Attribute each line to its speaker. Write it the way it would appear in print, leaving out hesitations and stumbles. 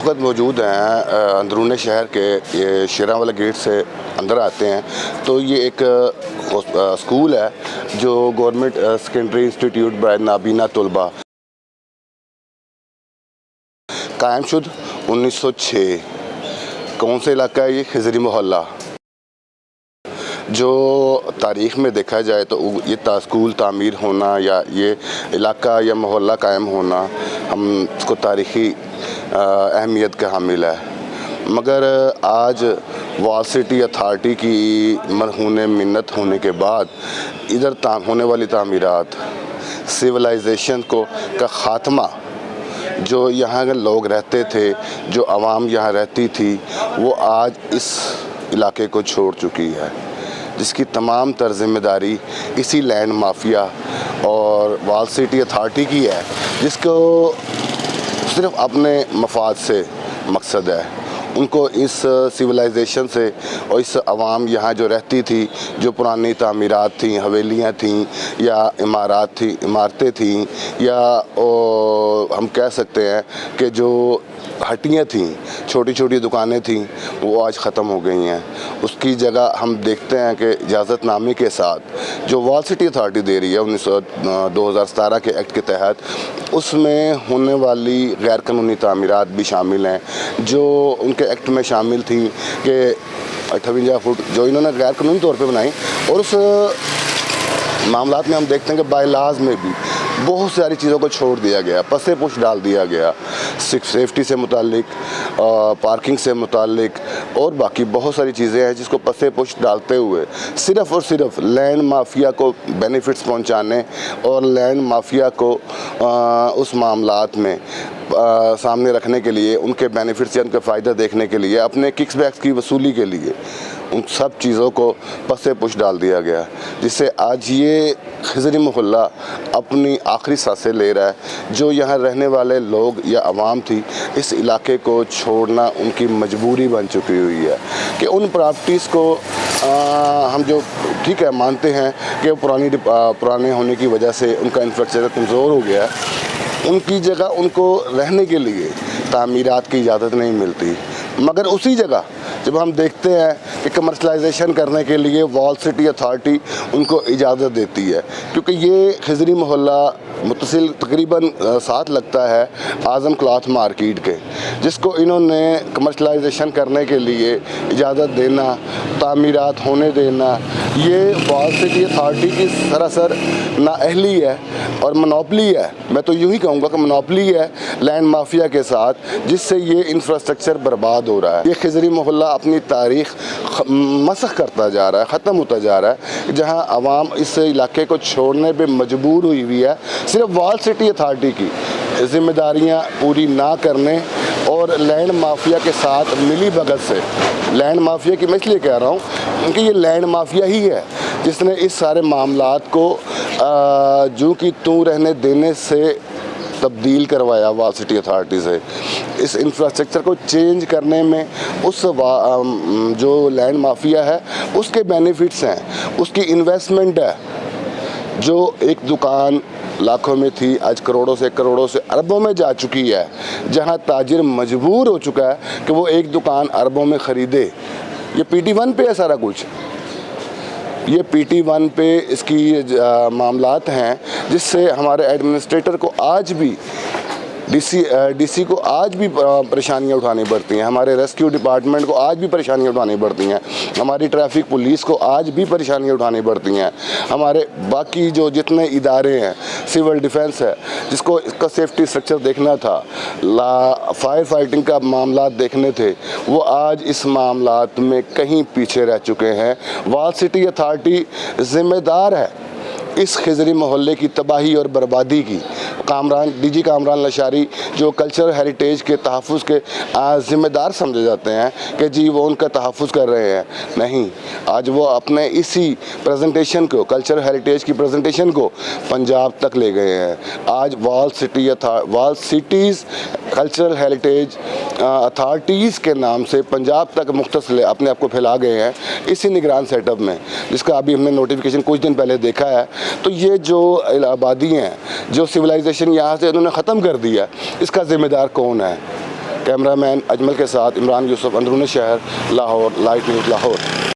Speaker 1: वक्त मौजूद हैं अंदरून शहर के ये शेरा वाला गेट से अंदर आते हैं तो ये एक स्कूल है जो गवर्नमेंट सेकेंडरी इंस्टीट्यूट बाय नाबीना तलबा कायम शुद 1906। कौन सा इलाका है ये? खिजरी मोहल्ला। जो तारीख़ में देखा जाए तो ये स्कूल तामीर होना या ये इलाका या मोहल्ला कायम होना हम इसको तारीख़ी अहमियत का हामिल है, मगर आज वॉल सिटी अथॉरिटी की मरहून मिन्नत होने के बाद इधर होने वाली तामीरात, सिविलाइजेशन का ख़ात्मा, जो यहाँ के लोग रहते थे, जो आवाम यहाँ रहती थी, वो आज इस इलाके को छोड़ चुकी है, जिसकी तमाम तर ज़िम्मेदारी इसी लैंड माफिया और वॉल सिटी अथॉरिटी की है, जिसको सिर्फ अपने मफाद से मकसद है। उनको इस सिविलाइजेशन से और इस आवाम यहाँ जो रहती थी, जो पुरानी तामीरात थी, हवेलियाँ थीं या इमारतें थीं या हम कह सकते हैं कि जो हट्टियाँ थीं, छोटी छोटी दुकानें थीं, वो आज ख़त्म हो गई हैं। उसकी जगह हम देखते हैं कि इजाज़तनामे के साथ जो वॉल सिटी अथॉरिटी दे रही है 2017 के एक्ट के तहत, उसमें होने वाली गैर कानूनी तामीरात भी शामिल हैं, जो उनके एक्ट में शामिल थी कि 58 फुट जो इन्होंने गैर कानूनी तौर पे बनाई। और उस मामलात में हम देखते हैं कि बायलाज में भी बहुत सारी चीज़ों को छोड़ दिया गया, पसे पुश डाल दिया गया, सेफ्टी से मुतालिक, पार्किंग से मुतालिक और बाकी बहुत सारी चीज़ें हैं जिसको पसे पुश डालते हुए सिर्फ़ और सिर्फ लैंड माफिया को बेनिफिट्स पहुंचाने और लैंड माफिया को उस मामलात में सामने रखने के लिए, उनके बेनिफिट्स या उनके फ़ायदा देखने के लिए, अपने किक्सबैक्स की वसूली के लिए उन सब चीज़ों को पसे पुश डाल दिया गया, जिससे आज ये खिजरी मोहल्ला अपनी आखिरी सांसें ले रहा है। जो यहाँ रहने वाले लोग या आवाम थी, इस इलाके को छोड़ना उनकी मजबूरी बन चुकी हुई है कि उन प्रॉपर्टीज़ को हम जो ठीक है मानते हैं कि पुराने होने की वजह से उनका इंफ्रास्ट्रक्चर कमज़ोर हो गया है, उनकी जगह उनको रहने के लिए तामीरात की इजाज़त नहीं मिलती। मगर उसी जगह जब हम देखते हैं कि कमर्शलाइजेशन करने के लिए वॉल सिटी अथॉरिटी उनको इजाज़त देती है, क्योंकि ये खिजरी मोहल्ला मुतसिल तकरीबन साथ लगता है आज़म क्लॉथ मार्केट के, जिसको इन्होंने कमर्शलाइजेशन करने के लिए इजाज़त देना, तामीरात होने देना, ये वॉल सिटी अथॉरिटी की सरासर नाअहली है और मोनोपली है। मैं तो यूँ ही कहूँगा कि मोनोपली है लैंड माफिया के साथ, जिससे ये इंफ्रास्ट्रक्चर बर्बाद हो रहा है। ये खिजरी मोहल्ला अपनी तारीख़ मसख करता जा रहा है, ख़त्म होता जा रहा है, जहाँ आवाम इस इलाके को छोड़ने पे मजबूर हुई हुई है, सिर्फ वॉल सिटी अथॉरिटी की ज़िम्मेदारियाँ पूरी ना करने और लैंड माफिया के साथ मिली भगत से। लैंड माफिया की मैं इसलिए कह रहा हूँ क्योंकि ये लैंड माफिया ही है जिसने इस सारे मामलात को जो कि तू रहने देने से तब्दील करवाया वॉल सिटी अथॉरिटी से। इस इंफ्रास्ट्रक्चर को चेंज करने में उस जो लैंड माफिया है उसके बेनिफिट्स हैं, उसकी इन्वेस्टमेंट है। जो एक दुकान लाखों में थी, आज करोड़ों से अरबों में जा चुकी है, जहां ताजिर मजबूर हो चुका है कि वो एक दुकान अरबों में ख़रीदे। ये PT1 पे है सारा कुछ, ये PT1 पे इसकी मामलात हैं, जिससे हमारे एडमिनिस्ट्रेटर को आज भी DC को आज भी परेशानियाँ उठानी पड़ती हैं, हमारे रेस्क्यू डिपार्टमेंट को आज भी परेशानियाँ उठानी पड़ती हैं, हमारी ट्रैफिक पुलिस को आज भी परेशानियाँ उठानी पड़ती हैं, हमारे बाकी जो जितने इदारे हैं, सिविल डिफेंस है जिसको इसका सेफ्टी स्ट्रक्चर देखना था, फायर फाइटिंग का मामला देखने थे, वो आज इस मामलात में कहीं पीछे रह चुके हैं। वॉल सिटी अथॉरिटी ज़िम्मेदार है इस खिजरी मोहल्ले की तबाही और बर्बादी की। DG कामरान लशारी जो कल्चरल हेरिटेज के तहफ़्फ़ुज़ के ज़िम्मेदार समझे जाते हैं कि जी वो उनका तहफ़्फ़ुज़ कर रहे हैं, नहीं, आज वो अपने इसी प्रेजेंटेशन को, कल्चरल हेरिटेज की प्रेजेंटेशन को पंजाब तक ले गए हैं। आज wall cities cultural heritage authorities के नाम से पंजाब तक मुख्तसर अपने आप को फैला गए हैं इसी निगरान सेटअप में, जिसका अभी हमने नोटिफिकेशन कुछ दिन पहले देखा है। तो ये जो आबादी हैं, जो सिविलाइजेशन यहाँ से उन्होंने ख़त्म कर दिया, इसका ज़िम्मेदार कौन है? कैमरामैन अजमल के साथ इमरान यूसुफ, अंदरूनी शहर लाहौर, लाइव न्यूज़ लाहौर।